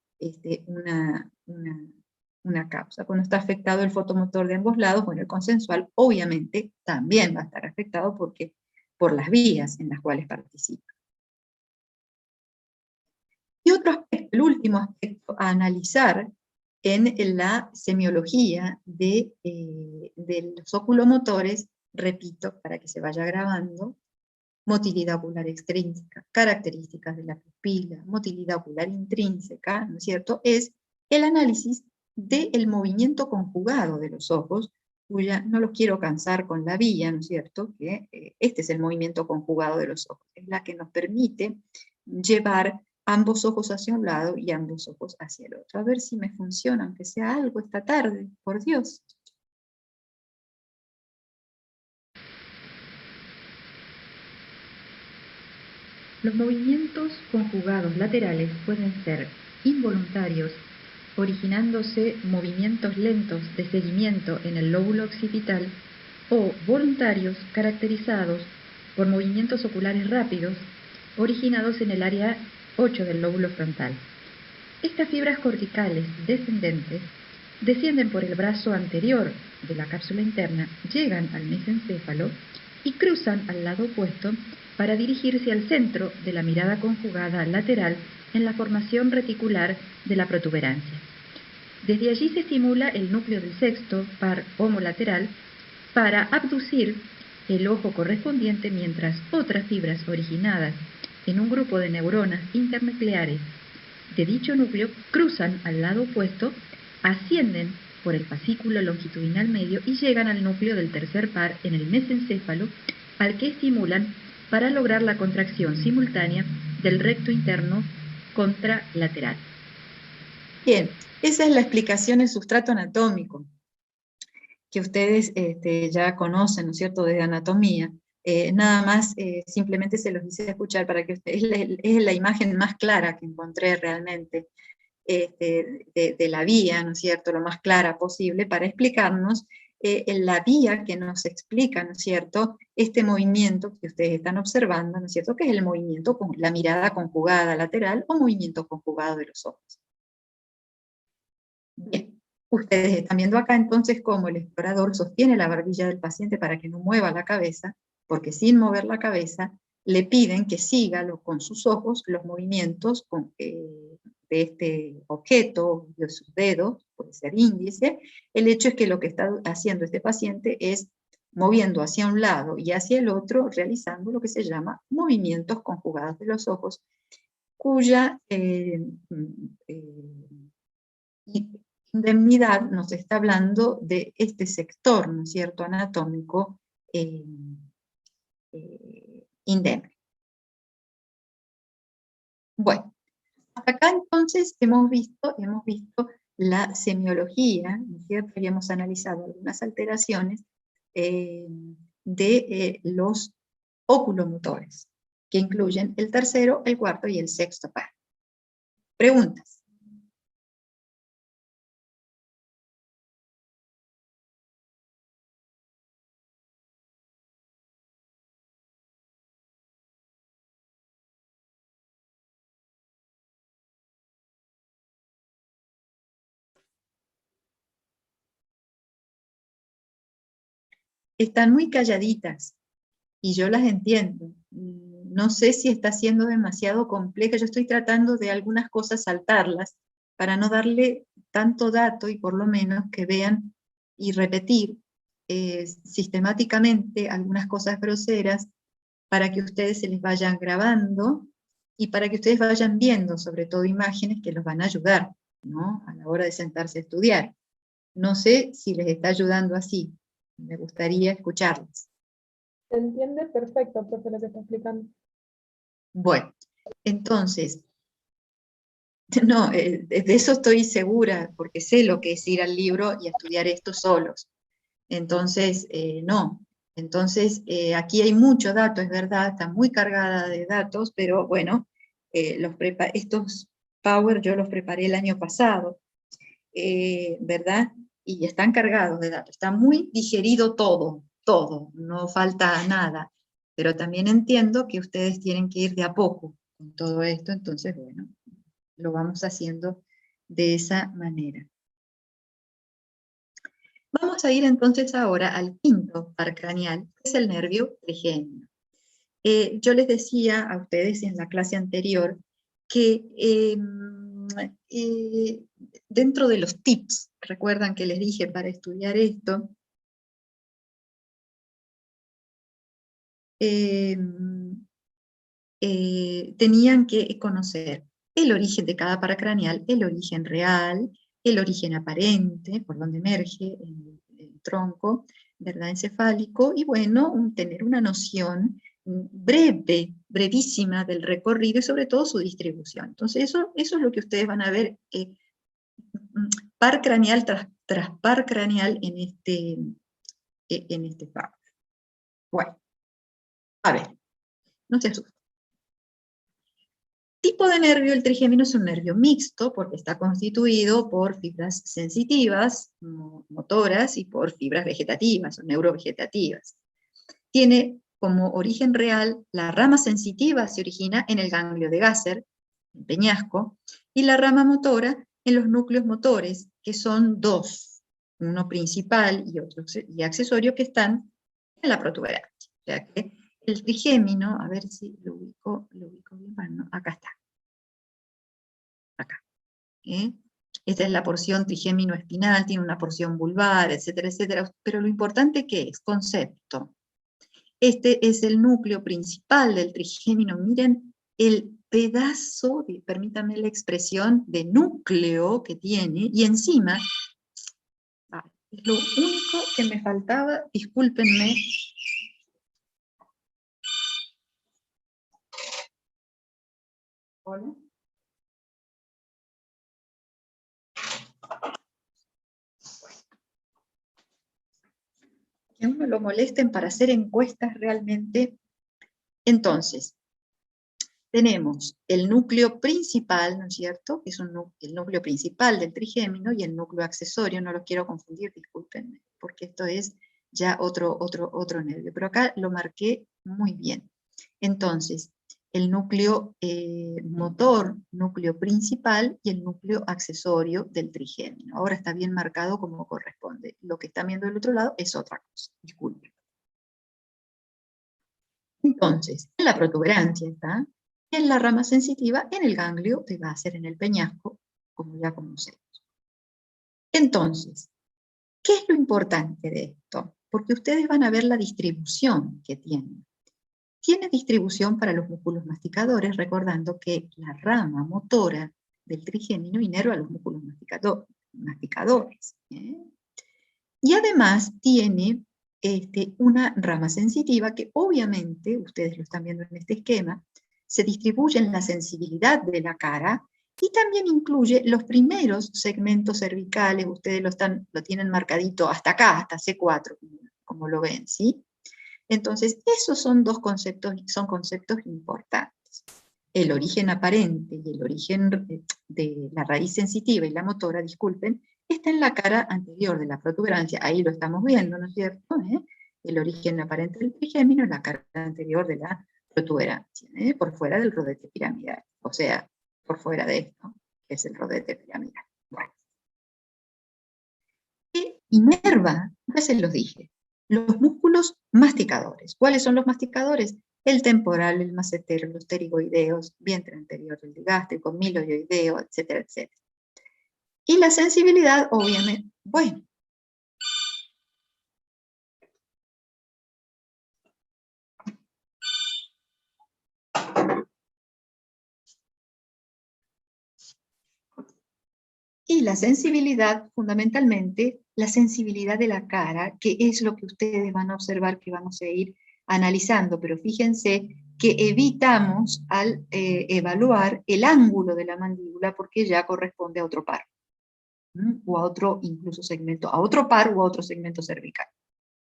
una causa. Cuando está afectado el fotomotor de ambos lados, bueno, el consensual obviamente también va a estar afectado por las vías en las cuales participa. Y otro aspecto, el último aspecto a analizar en la semiología de los oculomotores, repito, para que se vaya grabando, motilidad ocular extrínseca, características de la pupila, motilidad ocular intrínseca, ¿no es cierto?, es el análisis del movimiento conjugado de los ojos, cuya no los quiero cansar con la vía, ¿no es cierto?, que este es el movimiento conjugado de los ojos, es la que nos permite llevar ambos ojos hacia un lado y ambos ojos hacia el otro. A ver si me funciona, aunque sea algo esta tarde, por Dios. Los movimientos conjugados laterales pueden ser involuntarios, originándose movimientos lentos de seguimiento en el lóbulo occipital, o voluntarios caracterizados por movimientos oculares rápidos, originados en el área 8 del lóbulo frontal. Estas fibras corticales descendentes descienden por el brazo anterior de la cápsula interna, llegan al mesencéfalo y cruzan al lado opuesto para dirigirse al centro de la mirada conjugada lateral en la formación reticular de la protuberancia. Desde allí se estimula el núcleo del sexto par homolateral para abducir el ojo correspondiente, mientras otras fibras originadas en un grupo de neuronas internucleares de dicho núcleo cruzan al lado opuesto, ascienden por el fascículo longitudinal medio y llegan al núcleo del tercer par en el mesencéfalo, al que estimulan para lograr la contracción simultánea del recto interno contralateral. Bien, esa es la explicación del sustrato anatómico, que ustedes ya conocen, ¿no es cierto?, de anatomía. Nada más, simplemente se los hice escuchar para que ustedes, es la imagen más clara que encontré realmente de la vía, ¿no es cierto?, lo más clara posible para explicarnos en la vía que nos explica, ¿no es cierto?, este movimiento que ustedes están observando, ¿no es cierto?, que es el movimiento con la mirada conjugada lateral o movimiento conjugado de los ojos. Bien, ustedes están viendo acá entonces cómo el explorador sostiene la barbilla del paciente para que no mueva la cabeza, porque sin mover la cabeza le piden que siga con sus ojos los movimientos de este objeto, de sus dedos, puede ser índice. El hecho es que lo que está haciendo este paciente es moviendo hacia un lado y hacia el otro, realizando lo que se llama movimientos conjugados de los ojos, cuya indemnidad nos está hablando de este sector, ¿no es cierto?, anatómico indemne. Bueno, hasta acá entonces hemos visto la semiología, ¿no es cierto? Habíamos analizado algunas alteraciones de los oculomotores, que incluyen el tercero, el cuarto y el sexto par. Preguntas. Están muy calladitas y yo las entiendo. No sé si está siendo demasiado compleja. Yo estoy tratando de algunas cosas saltarlas para no darle tanto dato y por lo menos que vean y repetir sistemáticamente algunas cosas groseras para que ustedes se les vayan grabando y para que ustedes vayan viendo, sobre todo imágenes que los van a ayudar, ¿no?, a la hora de sentarse a estudiar. No sé si les está ayudando así. Me gustaría escucharles. Se entiende perfecto, profe, lo que está explicando. Bueno, entonces, no, de eso estoy segura, porque sé lo que es ir al libro y estudiar esto solos. Entonces, no. Entonces, aquí hay mucho dato, es verdad, está muy cargada de datos, pero bueno, estos Power yo los preparé el año pasado, ¿verdad? Y están cargados de datos, está muy digerido todo, no falta nada, pero también entiendo que ustedes tienen que ir de a poco con todo esto, entonces bueno, lo vamos haciendo de esa manera. Vamos a ir entonces ahora al quinto par craneal, que es el nervio trigémino. Yo les decía a ustedes en la clase anterior que dentro de los tips, recuerdan que les dije para estudiar esto, tenían que conocer el origen de cada par craneal, el origen real, el origen aparente, por donde emerge el tronco, ¿verdad?, encefálico, y bueno, tener una noción brevísima del recorrido y sobre todo su distribución. Entonces eso es lo que ustedes van a ver par craneal tras par craneal en este párrafo. Bueno, a ver, no se asusten. Tipo de nervio, el trigémino es un nervio mixto porque está constituido por fibras sensitivas, motoras, y por fibras vegetativas o neurovegetativas. Tiene como origen real, la rama sensitiva se origina en el ganglio de Gasser, en peñasco, y la rama motora en los núcleos motores, que son dos, uno principal y otro accesorio, que están en la protuberancia. O sea que el trigémino, a ver si lo ubico bien, bueno, acá está. Acá. Esta es la porción trigémino espinal, tiene una porción vulvar, etcétera, etcétera. Pero lo importante que es, concepto. Este es el núcleo principal del trigémino. Miren el pedazo, permítanme la expresión, de núcleo que tiene, y encima, es lo único que me faltaba, discúlpenme. Hola. Que a uno lo molesten para hacer encuestas realmente. Entonces, tenemos el núcleo principal, ¿no es cierto? Que es el núcleo principal del trigémino, y el núcleo accesorio, no los quiero confundir, discúlpenme, porque esto es ya otro nervio. Pero acá lo marqué muy bien. Entonces, el núcleo motor, núcleo principal, y el núcleo accesorio del trigémino. Ahora está bien marcado como corresponde. Lo que están viendo del otro lado es otra cosa, disculpen. Entonces, en la protuberancia está, en la rama sensitiva, en el ganglio de Gasser, en el peñasco, como ya conocemos. Entonces, ¿qué es lo importante de esto? Porque ustedes van a ver la distribución que tiene. Tiene distribución para los músculos masticadores, recordando que la rama motora del trigémino inerva los músculos masticadores. Y además tiene una rama sensitiva que obviamente, ustedes lo están viendo en este esquema, se distribuye en la sensibilidad de la cara y también incluye los primeros segmentos cervicales. Ustedes lo tienen marcadito hasta acá, hasta C4, como lo ven, ¿sí? Entonces, esos son conceptos importantes. El origen aparente y el origen de la raíz sensitiva y la motora, disculpen, está en la cara anterior de la protuberancia. Ahí lo estamos viendo, ¿no es cierto? El origen aparente del trigémino en la cara anterior de la protuberancia, por fuera del rodete piramidal. O sea, por fuera de esto, que es el rodete piramidal. Bueno. ¿Qué inerva? Ya se los dije. Los músculos masticadores. ¿Cuáles son los masticadores? El temporal, el macetero, los pterigoideos, vientre anterior del digástrico, miloioideo, etcétera, etcétera. Y la sensibilidad, obviamente, bueno. Y la sensibilidad, fundamentalmente, la sensibilidad de la cara, que es lo que ustedes van a observar que vamos a ir analizando, pero fíjense que evitamos al evaluar el ángulo de la mandíbula porque ya corresponde a otro par, o a otro incluso segmento, a otro par o a otro segmento cervical.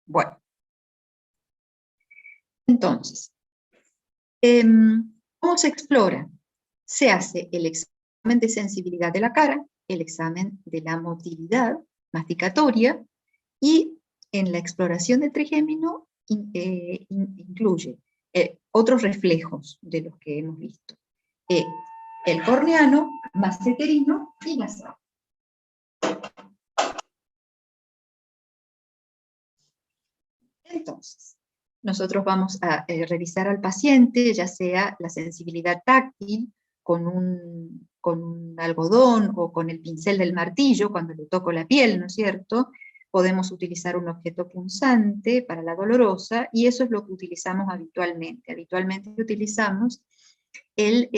Bueno, entonces, ¿cómo se explora? Se hace el examen de sensibilidad de la cara, el examen de la motilidad masticatoria, y en la exploración del trigémino incluye otros reflejos de los que hemos visto. El corneano, maceterino y nasal. Entonces, nosotros vamos a revisar al paciente, ya sea la sensibilidad táctil, con un algodón o con el pincel del martillo, cuando le toco la piel, ¿no es cierto? Podemos utilizar un objeto punzante para la dolorosa, y eso es lo que utilizamos habitualmente. Habitualmente utilizamos el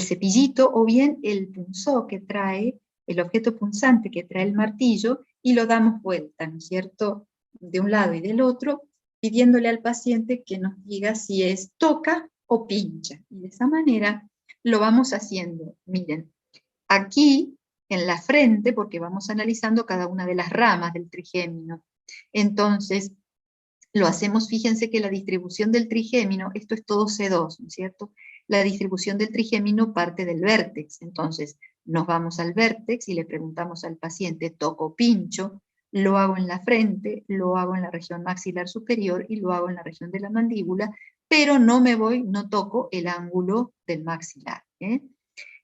cepillito o bien el punzó que trae, el objeto punzante que trae el martillo, y lo damos vuelta, ¿no es cierto?, de un lado y del otro, pidiéndole al paciente que nos diga si es toca o pincha. Y de esa manera lo vamos haciendo. Miren, aquí en la frente, porque vamos analizando cada una de las ramas del trigémino. Entonces, lo hacemos, fíjense que la distribución del trigémino, esto es todo C2, ¿no es cierto? La distribución del trigémino parte del vértex, entonces nos vamos al vértex y le preguntamos al paciente, toco, pincho, lo hago en la frente, lo hago en la región maxilar superior y lo hago en la región de la mandíbula, pero no me voy, no toco el ángulo del maxilar.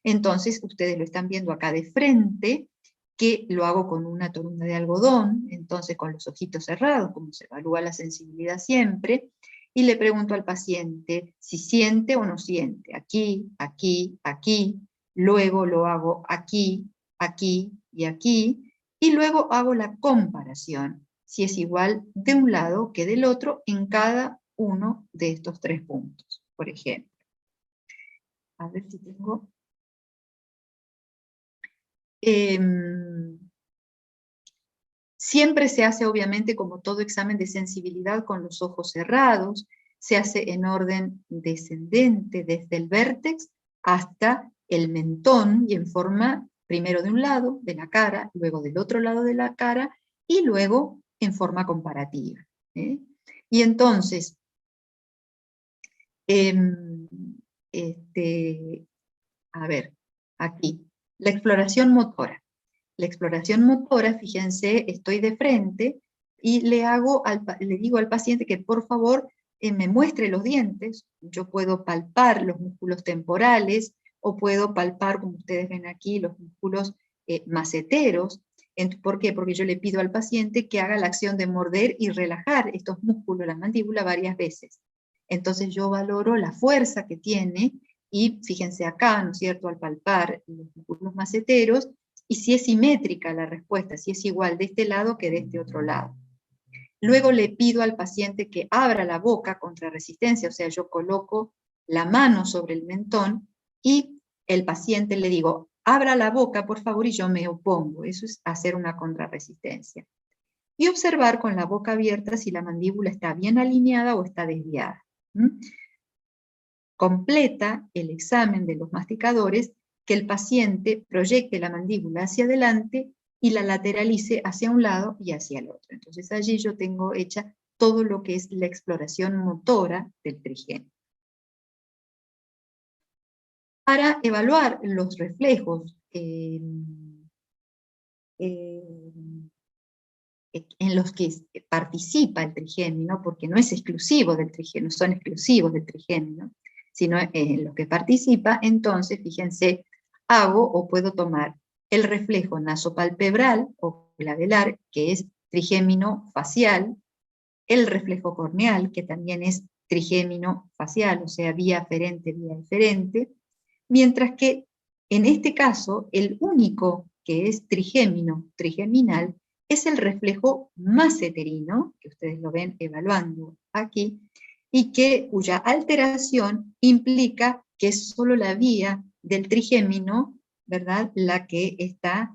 Entonces, ustedes lo están viendo acá de frente, que lo hago con una torunda de algodón, entonces con los ojitos cerrados, como se evalúa la sensibilidad siempre, y le pregunto al paciente si siente o no siente, aquí, aquí, aquí, luego lo hago aquí, aquí y aquí, y luego hago la comparación, si es igual de un lado que del otro en cada uno de estos 3 puntos, por ejemplo. A ver si tengo... Siempre se hace, obviamente, como todo examen de sensibilidad, con los ojos cerrados, se hace en orden descendente, desde el vértex hasta el mentón, y en forma, primero de un lado de la cara, luego del otro lado de la cara, y luego en forma comparativa. Y entonces, a ver, aquí, la exploración motora. La exploración motora, fíjense, estoy de frente y le digo al paciente que por favor me muestre los dientes. Yo puedo palpar los músculos temporales o puedo palpar, como ustedes ven aquí, los músculos maceteros. ¿Por qué? Porque yo le pido al paciente que haga la acción de morder y relajar estos músculos, la mandíbula, varias veces. Entonces yo valoro la fuerza que tiene y fíjense acá, ¿no es cierto?, al palpar los músculos maceteros, y si es simétrica la respuesta, si es igual de este lado que de este otro lado. Luego le pido al paciente que abra la boca contra resistencia, o sea, yo coloco la mano sobre el mentón y el paciente le digo, abra la boca, por favor, y yo me opongo. Eso es hacer una contrarresistencia. Y observar con la boca abierta si la mandíbula está bien alineada o está desviada. Completa el examen de los masticadores que el paciente proyecte la mandíbula hacia adelante y la lateralice hacia un lado y hacia el otro. Entonces allí yo tengo hecha todo lo que es la exploración motora del trigémino. Para evaluar los reflejos en los que participa el trigémino, porque no es exclusivo del trigémino, son exclusivos del trigémino, sino en los que participa, entonces, fíjense, hago o puedo tomar el reflejo nasopalpebral o clavelar, que es trigémino facial, el reflejo corneal, que también es trigémino facial, o sea, vía aferente, vía eferente, mientras que en este caso, el único que es trigémino, trigeminal, es el reflejo maceterino, que ustedes lo ven evaluando aquí, y cuya alteración implica que es solo la vía del trigémino, ¿verdad?, la que está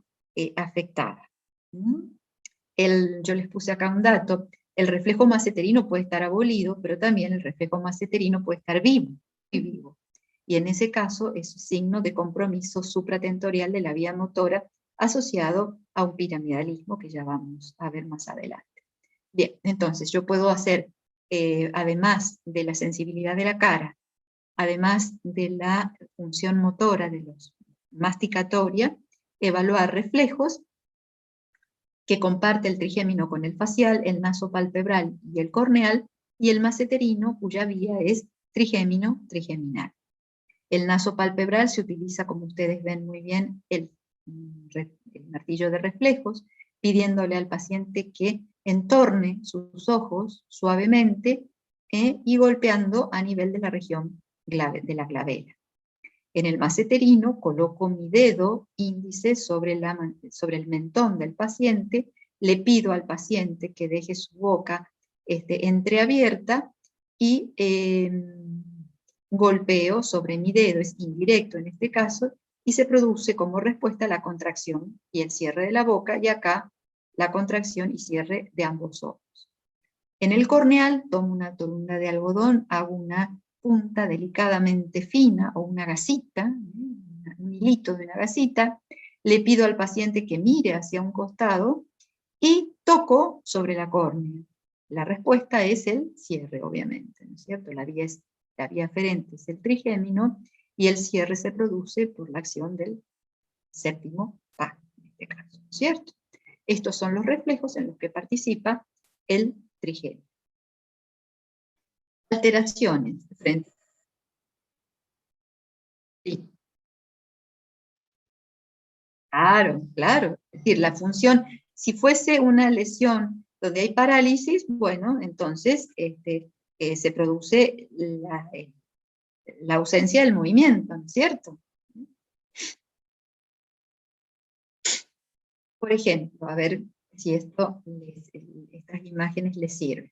afectada. Yo les puse acá un dato, el reflejo maceterino puede estar abolido, pero también el reflejo maceterino puede estar vivo, muy vivo. Y en ese caso es signo de compromiso supratentorial de la vía motora asociado a un piramidalismo que ya vamos a ver más adelante. Bien, entonces yo puedo hacer, además de la sensibilidad de la cara, además de la función motora de los masticatoria, evaluar reflejos que comparte el trigémino con el facial, el nasopalpebral y el corneal, y el maceterino, cuya vía es trigémino trigeminal. El nasopalpebral se utiliza, como ustedes ven muy bien, el martillo de reflejos, pidiéndole al paciente que entorne sus ojos suavemente y golpeando a nivel de la región de la glabela. En el maceterino coloco mi dedo índice sobre el mentón del paciente, le pido al paciente que deje su boca entreabierta y golpeo sobre mi dedo, es indirecto en este caso, y se produce como respuesta la contracción y el cierre de la boca, y acá la contracción y cierre de ambos ojos. En el corneal tomo una torunda de algodón, hago una punta delicadamente fina o una gasita, un hilito de una gasita, le pido al paciente que mire hacia un costado y toco sobre la córnea. la respuesta es el cierre, obviamente, ¿no es cierto? La vía aferente es el trigémino, y el cierre se produce por la acción del séptimo par, en este caso, ¿no es cierto? Estos son los reflejos en los que participa el trigémino. Alteraciones frente. Sí. Claro, claro. Es decir, la función, si fuese una lesión donde hay parálisis, bueno, entonces se produce la ausencia del movimiento, ¿no es cierto? Por ejemplo, a ver si estas imágenes les sirven.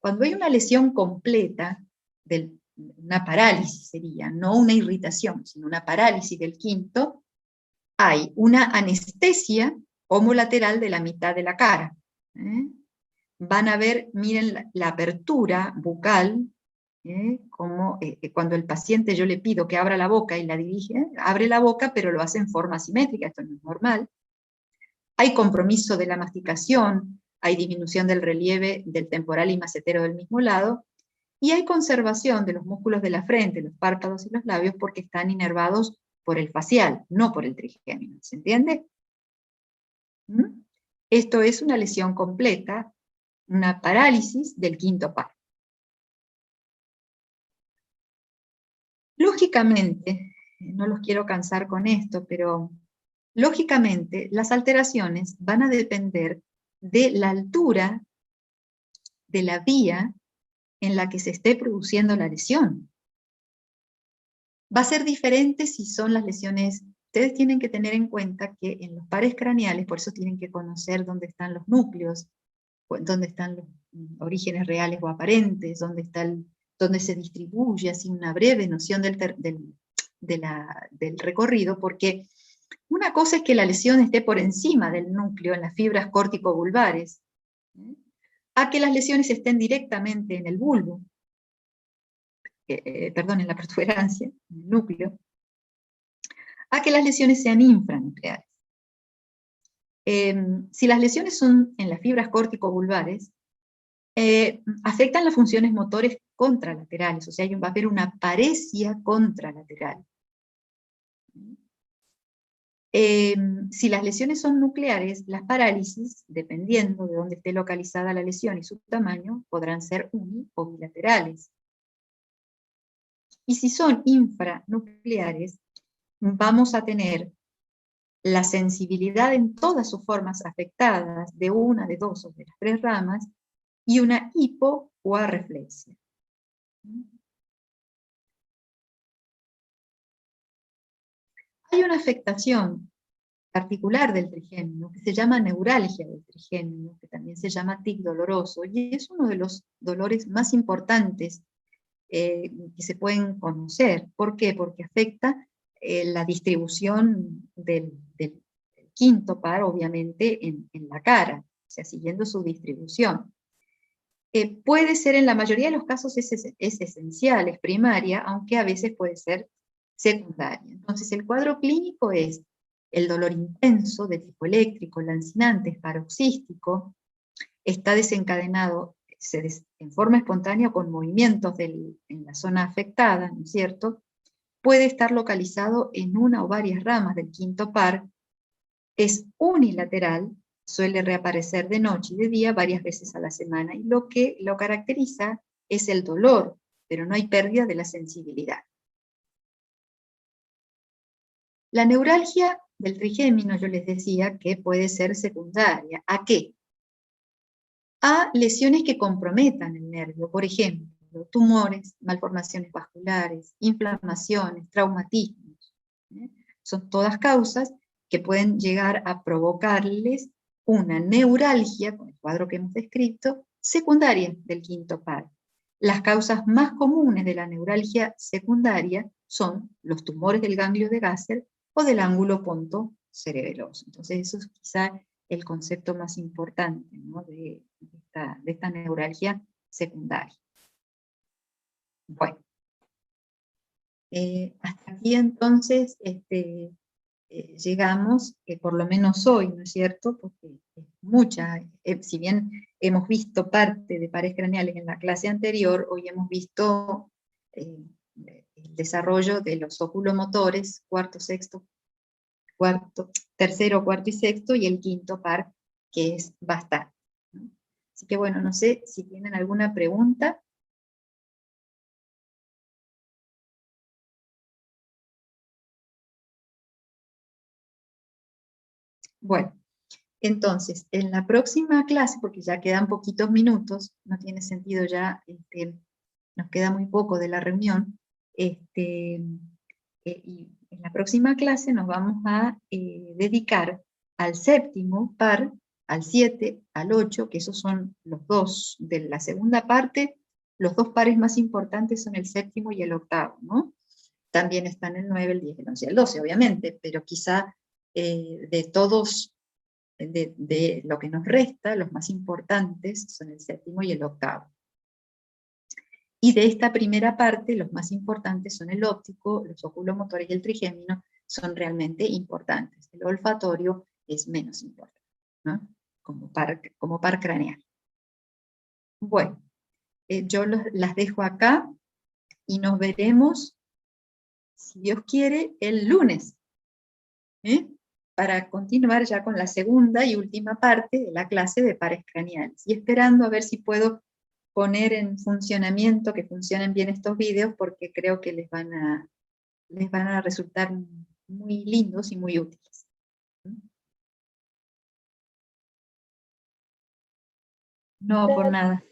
Cuando hay una lesión completa, una parálisis sería, no una irritación, sino una parálisis del quinto, hay una anestesia homolateral de la mitad de la cara. Van a ver, miren la apertura bucal, como cuando el paciente yo le pido que abra la boca y la dirige, abre la boca, pero lo hace en forma asimétrica, esto no es normal. Hay compromiso de la masticación, hay disminución del relieve del temporal y macetero del mismo lado, y hay conservación de los músculos de la frente, los párpados y los labios, porque están inervados por el facial, no por el trigémino. ¿Se entiende? Esto es una lesión completa, una parálisis del quinto par. Lógicamente, no los quiero cansar con esto, pero lógicamente las alteraciones van a depender de la altura de la vía en la que se esté produciendo la lesión. Va a ser diferente si son las lesiones. Ustedes tienen que tener en cuenta que en los pares craneales, por eso tienen que conocer dónde están los núcleos, dónde están los orígenes reales o aparentes, dónde se distribuye, así una breve noción del recorrido, porque una cosa es que la lesión esté por encima del núcleo, en las fibras córtico-vulvares, a que las lesiones estén directamente en el bulbo, en la protuberancia, en el núcleo, a que las lesiones sean infranucleares. Si las lesiones son en las fibras córtico-vulvares, afectan las funciones motores contralaterales, o sea, va a haber una paresia contralateral. Si las lesiones son nucleares, las parálisis, dependiendo de dónde esté localizada la lesión y su tamaño, podrán ser uni o bilaterales. Y si son infranucleares, vamos a tener la sensibilidad en todas sus formas afectadas, de una, de dos o de las tres ramas, y una hipo o arreflexia. Hay una afectación particular del trigémino, que se llama neuralgia del trigémino, que también se llama tic doloroso, y es uno de los dolores más importantes que se pueden conocer. ¿Por qué? Porque afecta la distribución del quinto par, obviamente, en la cara, o sea, siguiendo su distribución. Puede ser, en la mayoría de los casos, es esencial, es primaria, aunque a veces puede ser secundaria. Entonces, el cuadro clínico es el dolor intenso de tipo eléctrico, lancinante, paroxístico, está desencadenado en forma espontánea con movimientos en la zona afectada, ¿no es cierto? Puede estar localizado en una o varias ramas del quinto par, es unilateral, suele reaparecer de noche y de día varias veces a la semana, y lo que lo caracteriza es el dolor, pero no hay pérdida de la sensibilidad. La neuralgia del trigémino, yo les decía que puede ser secundaria. ¿A qué? A lesiones que comprometan el nervio, por ejemplo, tumores, malformaciones vasculares, inflamaciones, traumatismos. Son todas causas que pueden llegar a provocarles una neuralgia, con el cuadro que hemos descrito, secundaria del quinto par. Las causas más comunes de la neuralgia secundaria son los tumores del ganglio de Gasser o del ángulo pontocerebeloso. Entonces eso es quizá el concepto más importante, ¿no? de esta neuralgia secundaria. Bueno, hasta aquí entonces llegamos, por lo menos hoy, ¿no es cierto? Porque es mucha, si bien hemos visto parte de pares craneales en la clase anterior, hoy hemos visto el desarrollo de los oculomotores, cuarto, sexto, tercero, cuarto y sexto, y el quinto par, que es bastante, ¿no? Así que bueno, no sé si tienen alguna pregunta. Bueno, entonces, en la próxima clase, porque ya quedan poquitos minutos, no tiene sentido ya, nos queda muy poco de la reunión, y en la próxima clase nos vamos a dedicar al séptimo par, al 7, al 8, que esos son los dos de la segunda parte. Los dos pares más importantes son el séptimo y el octavo, ¿no? También están el 9, el 10, el 11 y el 12, obviamente, pero quizá de todos, de lo que nos resta, los más importantes son el séptimo y el octavo. Y de esta primera parte, los más importantes son el óptico, los oculomotores y el trigémino, son realmente importantes. El olfatorio es menos importante, ¿no? Como par craneal. Bueno, yo las dejo acá y nos veremos, si Dios quiere, el lunes, para continuar ya con la segunda y última parte de la clase de pares craneales. Y esperando a ver si puedo poner en funcionamiento, que funcionen bien estos vídeos, porque creo que les van a resultar muy lindos y muy útiles. No, por nada.